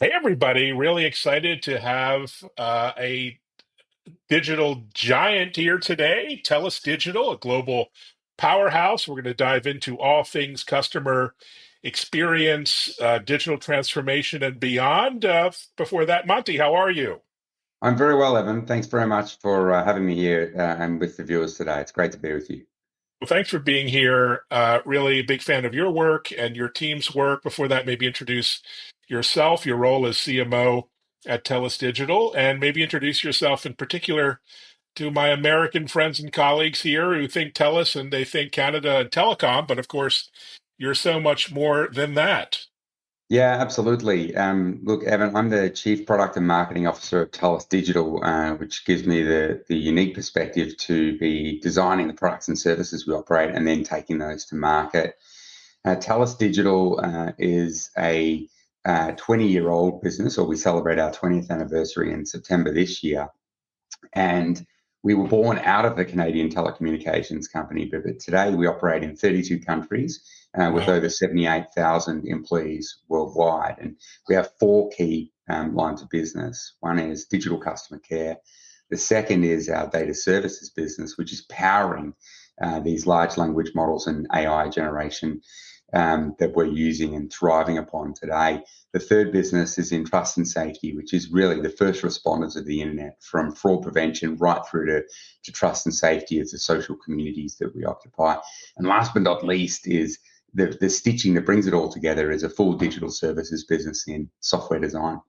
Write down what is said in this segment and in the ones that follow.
Hey, everybody. Really excited to have a digital giant here today, TELUS Digital, a global powerhouse. We're going to dive into all things customer experience, digital transformation, and beyond. Before that, Monty, how are you? I'm very well, Evan. Thanks very much for having me here and with the viewers today. It's great to be with you. Well, thanks for being here. Really a big fan of your work and your team's work. Before that, maybe introduce yourself, your role as CMO at TELUS Digital, and maybe introduce yourself in particular to my American friends and colleagues here who think TELUS and they think Canada and telecom, but of course, you're so much more than that. Yeah, absolutely. Look, Evan, I'm the Chief Product and Marketing Officer of TELUS Digital, which gives me the unique perspective to be designing the products and services we operate and then taking those to market. TELUS Digital is a 20-year-old business, or we celebrate our 20th anniversary in September this year. And we were born out of a Canadian telecommunications company, but today we operate in 32 countries with Wow. over 78,000 employees worldwide. And we have four key lines of business. One is digital customer care. The second is our data services business, which is powering these large language models and AI generation that we're using and thriving upon today. The third business is in trust and safety, which is really the first responders of the internet, from fraud prevention right through to trust and safety as the social communities that we occupy. And last but not least is the stitching that brings it all together is a full digital services business in software design.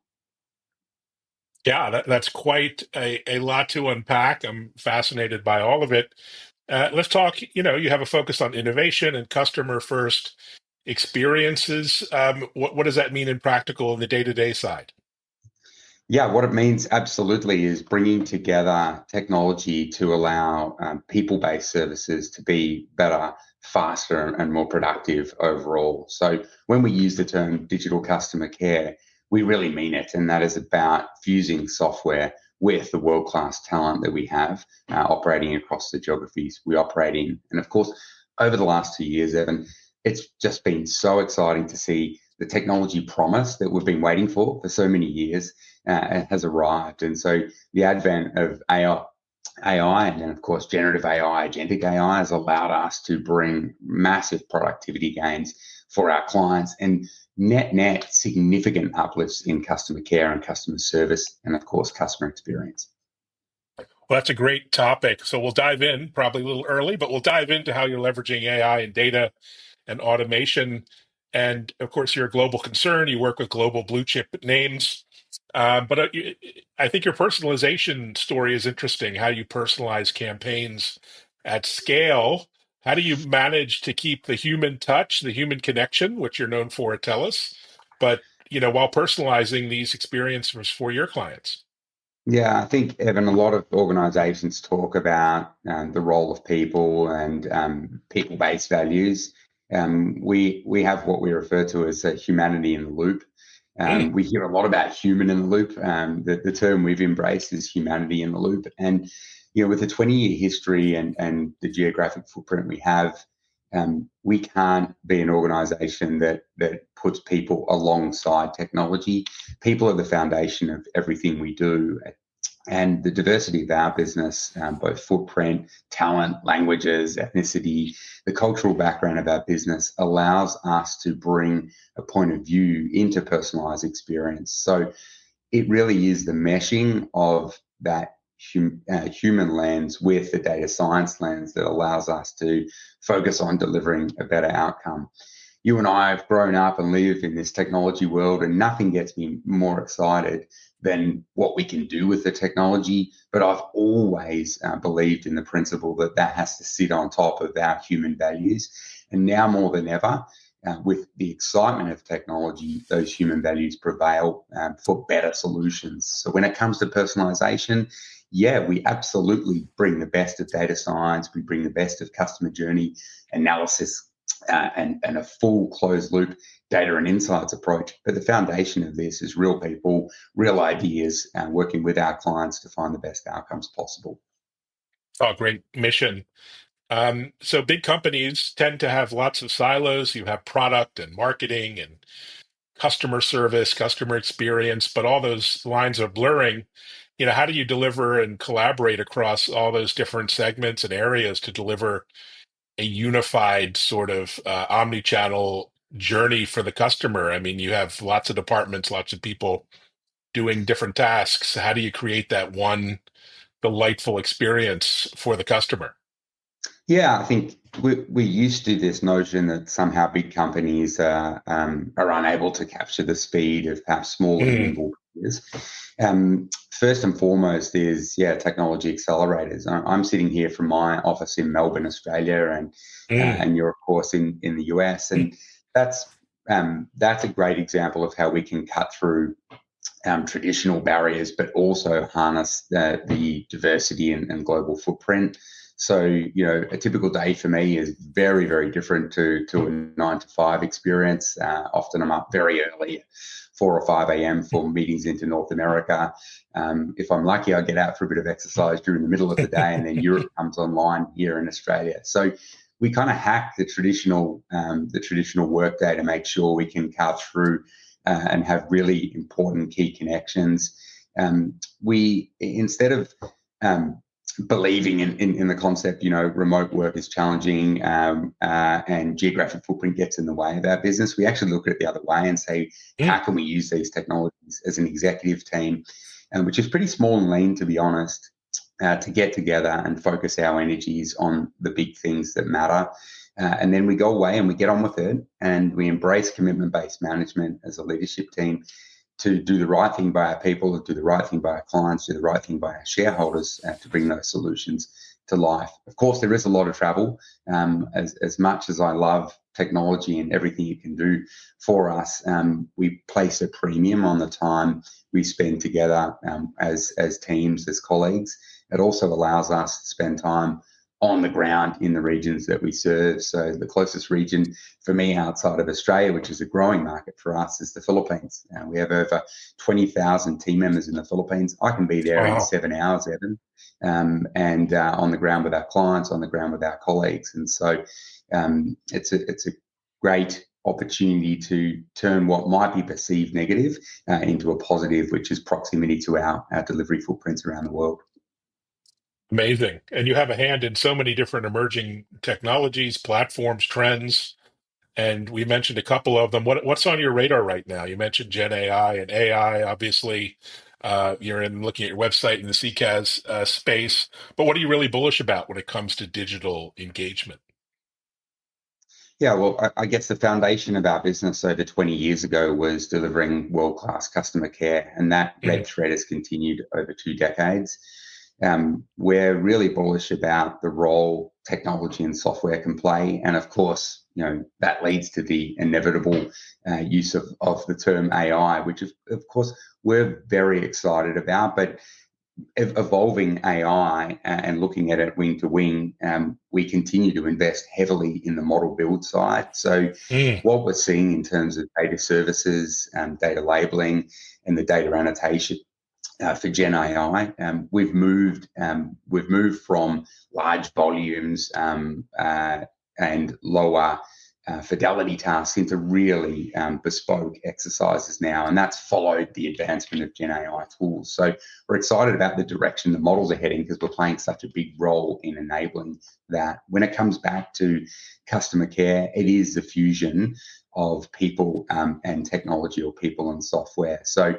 Yeah, that's quite a lot to unpack. I'm fascinated by all of it. Let's talk, you have a focus on innovation and customer first experiences. What does that mean in practical in the day-to-day side? Yeah, what it means absolutely is bringing together technology to allow people-based services to be better, faster, and more productive overall. So when we use the term digital customer care, we really mean it, and that is about fusing software with the world-class talent that we have operating across the geographies we operate in. And of course, over the last 2 years, Evan, it's just been so exciting to see the technology promise that we've been waiting for so many years has arrived. And so the advent of AI and then, of course, generative AI, agentic AI has allowed us to bring massive productivity gains for our clients and net significant uplifts in customer care and customer service and, of course, customer experience. Well, that's a great topic. So we'll dive in, probably a little early, but we'll dive into how you're leveraging AI and data and automation. And of course, you're a global concern. You work with global blue chip names. But I think your personalization story is interesting, how you personalize campaigns at scale. How do you manage to keep the human touch, the human connection, which you're known for at TELUS, but while personalizing these experiences for your clients? Yeah, I think, Evan, a lot of organizations talk about the role of people and people-based values. We have what we refer to as a humanity in the loop. Mm. We hear a lot about human in the loop. The term we've embraced is humanity in the loop. And with a 20-year history and the geographic footprint we have, we can't be an organization that puts people alongside technology. People are the foundation of everything we do. And the diversity of our business, both footprint, talent, languages, ethnicity, the cultural background of our business allows us to bring a point of view into personalized experience. So it really is the meshing of that human lens with the data science lens that allows us to focus on delivering a better outcome. You and I have grown up and lived in this technology world, and nothing gets me more excited than what we can do with the technology. But I've always believed in the principle that that has to sit on top of our human values. And now more than ever, with the excitement of technology, those human values prevail for better solutions. So when it comes to personalization, yeah, we absolutely bring the best of data science, we bring the best of customer journey analysis and a full closed loop data and insights approach. But the foundation of this is real people, real ideas, and working with our clients to find the best outcomes possible. Oh, great mission. So big companies tend to have lots of silos. You have product and marketing and customer service, customer experience, but all those lines are blurring. How do you deliver and collaborate across all those different segments and areas to deliver a unified sort of omni-channel journey for the customer? I mean, you have lots of departments, lots of people doing different tasks. How do you create that one delightful experience for the customer? Yeah, I think we're used to this notion that somehow big companies are unable to capture the speed of perhaps small and Mm, nimble peers. First and foremost is, yeah, technology accelerators. I'm sitting here from my office in Melbourne, Australia, mm, and you're of course in the US, and that's that's a great example of how we can cut through traditional barriers, but also harness the diversity and global footprint. So, a typical day for me is very, very different to a 9 to 5 experience. Often I'm up very early, 4 or 5 a.m. for meetings into North America. If I'm lucky, I get out for a bit of exercise during the middle of the day, and then Europe comes online here in Australia. So we kind of hack the traditional workday to make sure we can cut through and have really important key connections. We instead of believing in the concept, remote work is challenging and geographic footprint gets in the way of our business. We actually look at it the other way and say, how mm. can we use these technologies as an executive team, which is pretty small and lean, to be honest, to get together and focus our energies on the big things that matter. And then we go away and we get on with it and we embrace commitment based management as a leadership team to do the right thing by our people, to do the right thing by our clients, do the right thing by our shareholders to bring those solutions to life. Of course, there is a lot of travel. As much as I love technology and everything it can do for us, we place a premium on the time we spend together as teams, as colleagues. It also allows us to spend time on the ground in the regions that we serve. So the closest region for me outside of Australia, which is a growing market for us, is the Philippines. We have over 20,000 team members in the Philippines. I can be there in Wow. 7 hours, Evan, and on the ground with our clients, on the ground with our colleagues. And so it's a great opportunity to turn what might be perceived negative into a positive, which is proximity to our delivery footprints around the world. Amazing. And you have a hand in so many different emerging technologies, platforms, trends. And we mentioned a couple of them. What's on your radar right now? You mentioned Gen AI and AI, obviously. You're in looking at your website in the CCAS space. But what are you really bullish about when it comes to digital engagement? Yeah, well, I guess the foundation of our business over 20 years ago was delivering world-class customer care, and that Mm, red thread has continued over 2 decades. We're really bullish about the role technology and software can play, and of course, that leads to the inevitable use of the term AI, which of course we're very excited about, but evolving AI and looking at it wing to wing, we continue to invest heavily in the model build side. So, mm. what we're seeing in terms of data services, data labeling, and the data annotation for Gen AI, we've moved from large volumes and lower fidelity tasks into really bespoke exercises now, and that's followed the advancement of Gen AI tools. So we're excited about the direction the models are heading because we're playing such a big role in enabling that. When it comes back to customer care, it is the fusion of people and technology, or people and software. So,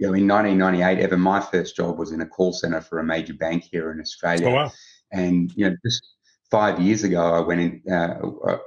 in 1998, Evan, my first job was in a call center for a major bank here in Oh, Australia, wow. and just 5 years ago,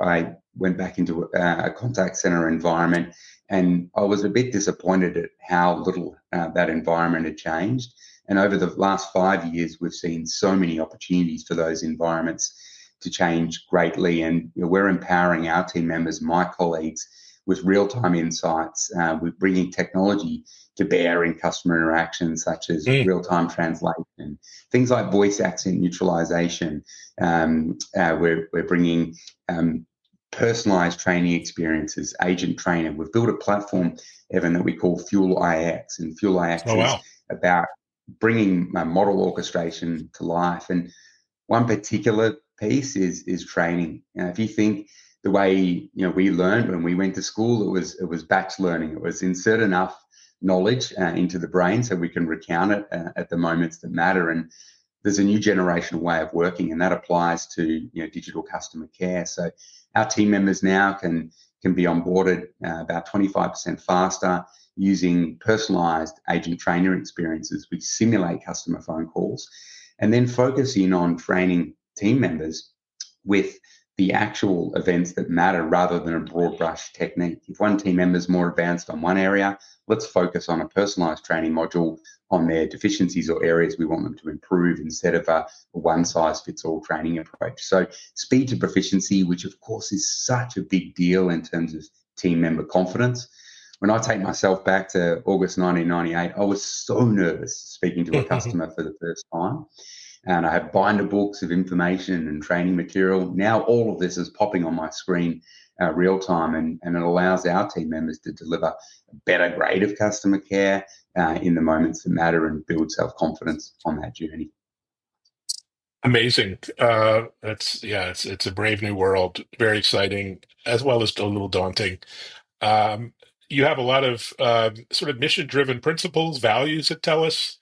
I went back into a contact center environment, and I was a bit disappointed at how little that environment had changed. And over the last 5 years, we've seen so many opportunities for those environments to change greatly. And we're empowering our team members, my colleagues, with real-time insights. We're bringing technology to bear in customer interactions, such as Mm. real-time translation, things like voice accent neutralization. We're bringing personalized training experiences, agent training. We've built a platform, Evan, that we call Fuel IX, and Fuel IX Oh, is wow. about bringing model orchestration to life. And one particular piece is training. If you think the way we learned when we went to school. It was batch learning. It was insert enough knowledge into the brain so we can recount it at the moments that matter. And there's a new generational way of working, and that applies to digital customer care. So our team members now can be onboarded about 25% faster using personalized agent trainer experiences which simulate customer phone calls, and then focusing on training team members with the actual events that matter rather than a broad brush technique. If one team member is more advanced on one area, let's focus on a personalized training module on their deficiencies or areas we want them to improve instead of a one size fits all training approach. So speed to proficiency, which of course is such a big deal in terms of team member confidence. When I take myself back to August 1998, I was so nervous speaking to a customer for the first time. And I have binder books of information and training material. Now all of this is popping on my screen real time, and it allows our team members to deliver a better grade of customer care in the moments that matter and build self-confidence on that journey. Amazing. It's a brave new world. Very exciting, as well as a little daunting. Um, you have a lot of sort of mission-driven principles, values at TELUS.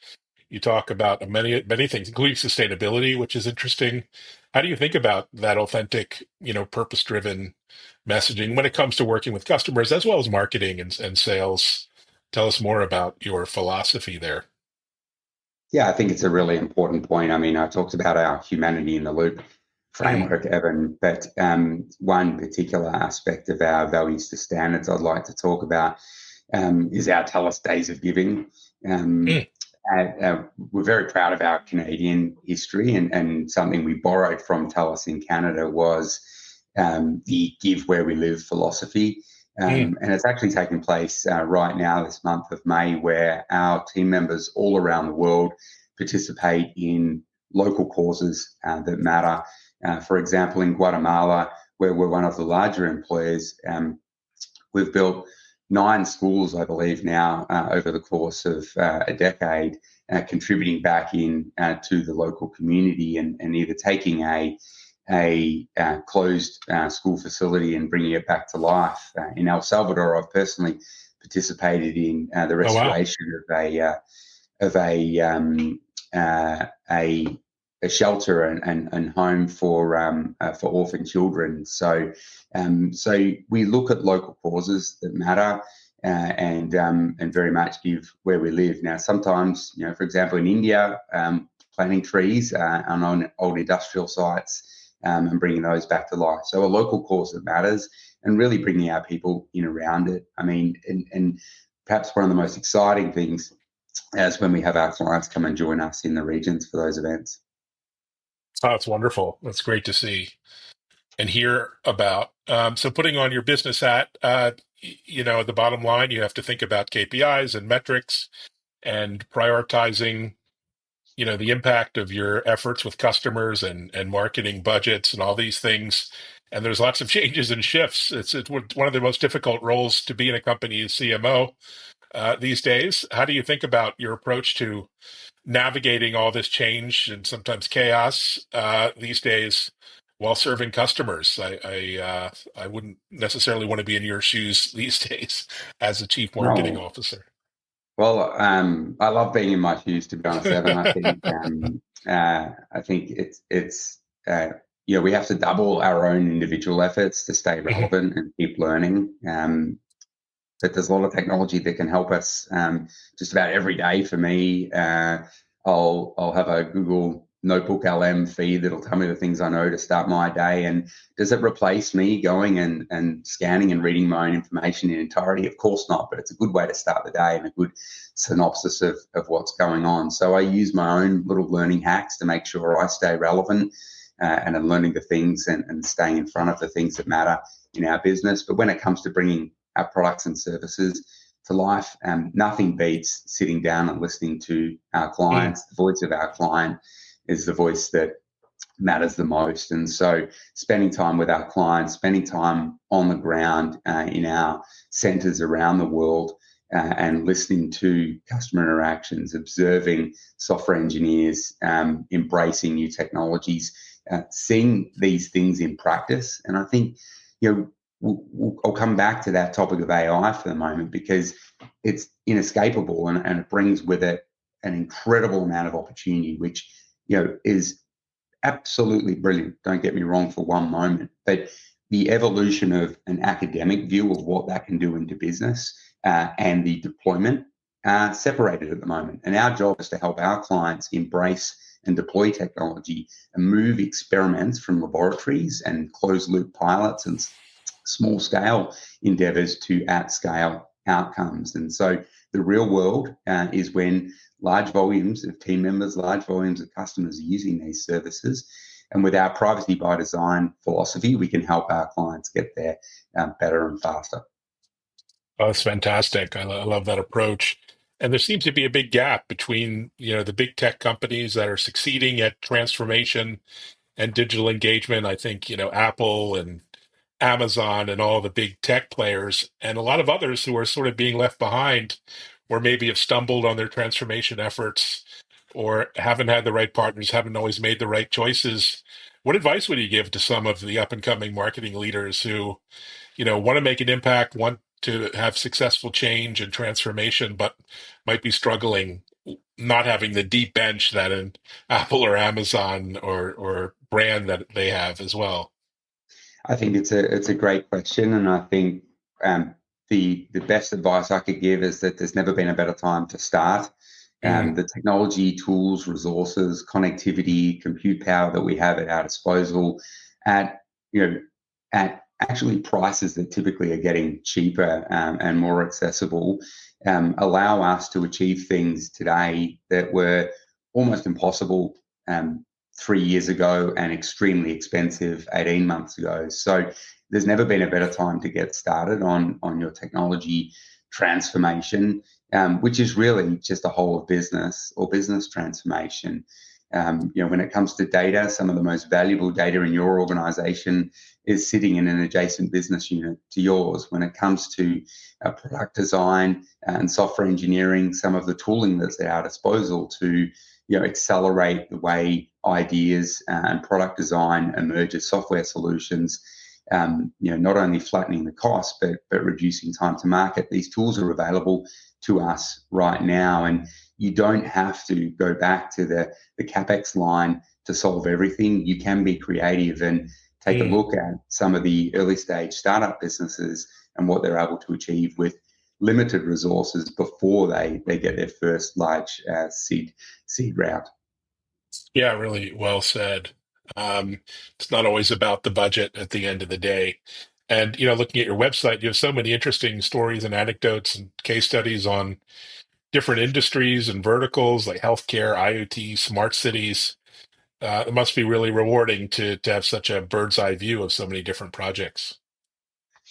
You talk about many things, including sustainability, which is interesting. How do you think about that authentic, purpose-driven messaging when it comes to working with customers as well as marketing and sales? Tell us more about your philosophy there. Yeah, I think it's a really important point. I mean, I talked about our humanity in the loop Mm, framework, Evan, but one particular aspect of our values to standards I'd like to talk about is our TELUS Days of Giving. Um, mm, we're very proud of our Canadian history, and something we borrowed from TELUS in Canada was the Give Where We Live philosophy. mm. And it's actually taking place right now, this month of May, where our team members all around the world participate in local causes that matter. For example, in Guatemala, where we're one of the larger employers, we've built 9 schools, I believe, now over the course of a decade, contributing back in to the local community and either taking a closed school facility and bringing it back to life. In El Salvador, I've personally participated in the Oh, wow. restoration of a shelter and home for orphan children. So we look at local causes that matter. And very much give where we live. Now, sometimes, for example, in India, planting trees on old industrial sites and bringing those back to life. So a local cause that matters, and really bringing our people in around it. I mean, and perhaps one of the most exciting things is when we have our clients come and join us in the regions for those events. Oh, it's wonderful. That's great to see and hear about. So putting on your business hat, at the bottom line, you have to think about KPIs and metrics and prioritizing, the impact of your efforts with customers and marketing budgets and all these things. And there's lots of changes and shifts. It's one of the most difficult roles to be in a company is CMO these days. How do you think about your approach to navigating all this change and sometimes chaos these days while serving customers? I wouldn't necessarily want to be in your shoes these days as a chief marketing No, officer. well, I love being in my shoes, to be honest, Evan. I think we have to double our own individual efforts to stay Mhm. relevant and keep learning. But there's a lot of technology that can help us just about every day. For me, I'll have a Google Notebook LM feed that'll tell me the things I know to start my day. And does it replace me going and scanning and reading my own information in entirety? Of course not, but it's a good way to start the day and a good synopsis of what's going on. So I use my own little learning hacks to make sure I stay relevant and I'm learning the things and staying in front of the things that matter in our business. But when it comes to bringing our products and services to life, nothing beats sitting down and listening to our Mm, clients. The voice of our client is the voice that matters the most. And so spending time with our clients, spending time on the ground in our centers around the world, and listening to customer interactions, observing software engineers, embracing new technologies, seeing these things in practice. And I think I'll come back to that topic of AI for the moment because it's inescapable and it brings with it an incredible amount of opportunity, which is absolutely brilliant. Don't get me wrong for one moment, but the evolution of an academic view of what that can do into business and the deployment are separated at the moment. And our job is to help our clients embrace and deploy technology and move experiments from laboratories and closed loop pilots and small scale endeavors to at scale outcomes. And so the real world is when large volumes of team members, large volumes of customers are using these services. And with our privacy by design philosophy, we can help our clients get there better and faster. Oh, that's fantastic. I love that approach. And there seems to be a big gap between, the big tech companies that are succeeding at transformation and digital engagement. I think, Apple and Amazon and all the big tech players, and a lot of others who are sort of being left behind, or maybe have stumbled on their transformation efforts, or haven't had the right partners, haven't always made the right choices. What advice would you give to some of the up and coming marketing leaders who, want to make an impact, want to have successful change and transformation, but might be struggling, not having the deep bench that an Apple or Amazon or brand that they have as well? I think it's a great question, and I think the best advice I could give is that there's never been a better time to start. Mm, The technology, tools, resources, connectivity, compute power that we have at our disposal, at at actually prices that typically are getting cheaper and more accessible, allow us to achieve things today that were almost impossible 3 years ago and extremely expensive 18 months ago. So there's never been a better time to get started on your technology transformation, which is really just a whole of business or business transformation. When it comes to data, some of the most valuable data in your organization is sitting in an adjacent business unit to yours. When it comes to product design and software engineering, some of the tooling that's at our disposal to accelerate the way ideas and product design emerge as software solutions. Not only flattening the cost, but reducing time to market. These tools are available to us right now, and you don't have to go back to the capex line to solve everything. You can be creative and take a mm. look at some of the early stage startup businesses and what they're able to achieve with limited resources before they get their first large seed route. Yeah, really well said. Um, it's not always about the budget at the end of the day. And, looking at your website, you have so many interesting stories and anecdotes and case studies on different industries and verticals like healthcare, IoT, smart cities. It must be really rewarding to have such a bird's eye view of so many different projects.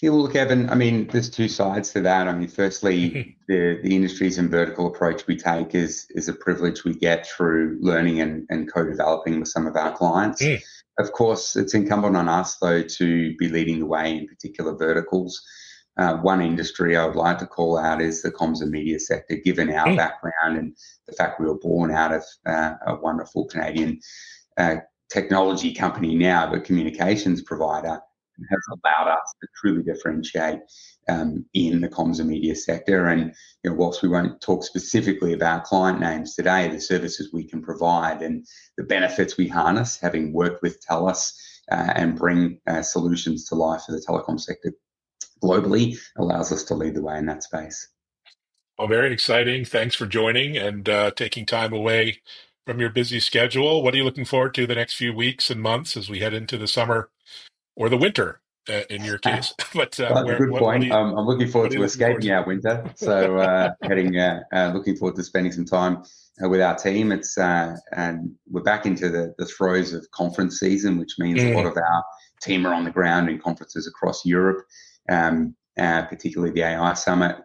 Yeah, well, look, Evan, I mean, there's two sides to that. I mean, firstly, the industries and vertical approach we take is a privilege we get through learning and co-developing with some of our clients. Mm, Of course, it's incumbent on us, though, to be leading the way in particular verticals. One industry I would like to call out is the comms and media sector, given our mm, background and the fact we were born out of a wonderful Canadian uh, technology company now, but communications provider, has allowed us to truly differentiate in the comms and media sector. And whilst we won't talk specifically about client names today, the services we can provide and the benefits we harness, having worked with TELUS and bring solutions to life for the telecom sector globally, allows us to lead the way in that space. well, very exciting. Thanks for joining and taking time away from your busy schedule. What are you looking forward to the next few weeks and months as we head into the summer or the winter, in your case? But Well, that's a good what are point. you I'm looking forward what are you to looking forward escaping to? our winter. So looking forward to spending some time with our team. And we're back into the throes of conference season, which means a lot Mm, of our team are on the ground in conferences across Europe, particularly the AI Summit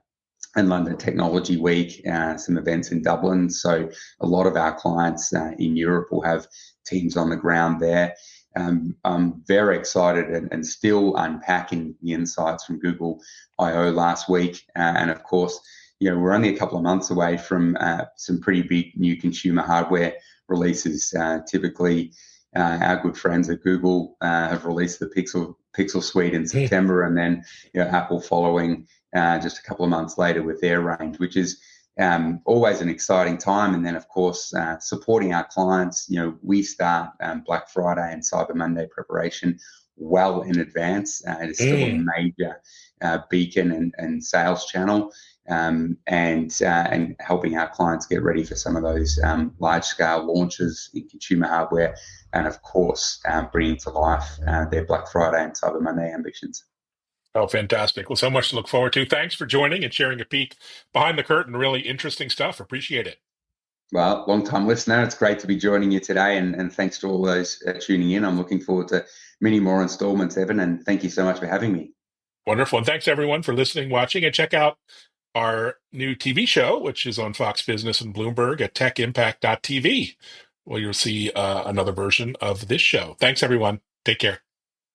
and London Technology Week, some events in Dublin. So a lot of our clients in Europe will have teams on the ground there. I'm very excited and still unpacking the insights from Google I/O last week. And of course, we're only a couple of months away from some pretty big new consumer hardware releases. Typically, Our good friends at Google have released the Pixel Suite in September, and then Apple following just a couple of months later with their range, which is always an exciting time. And then, of course, supporting our clients. We start Black Friday and Cyber Monday preparation well in advance. It is still a Mm. major beacon and sales channel, and helping our clients get ready for some of those large scale launches in consumer hardware, and of course, bringing to life their Black Friday and Cyber Monday ambitions. Oh, fantastic. Well, so much to look forward to. Thanks for joining and sharing a peek behind the curtain. Really interesting stuff. Appreciate it. Well, long time listener, it's great to be joining you today, and thanks to all those tuning in. I'm looking forward to many more installments, Evan, and thank you so much for having me. Wonderful. And thanks everyone for listening, watching, and check out our new TV show, which is on Fox Business and Bloomberg at techimpact.tv, where you'll see another version of this show. Thanks, everyone. Take care.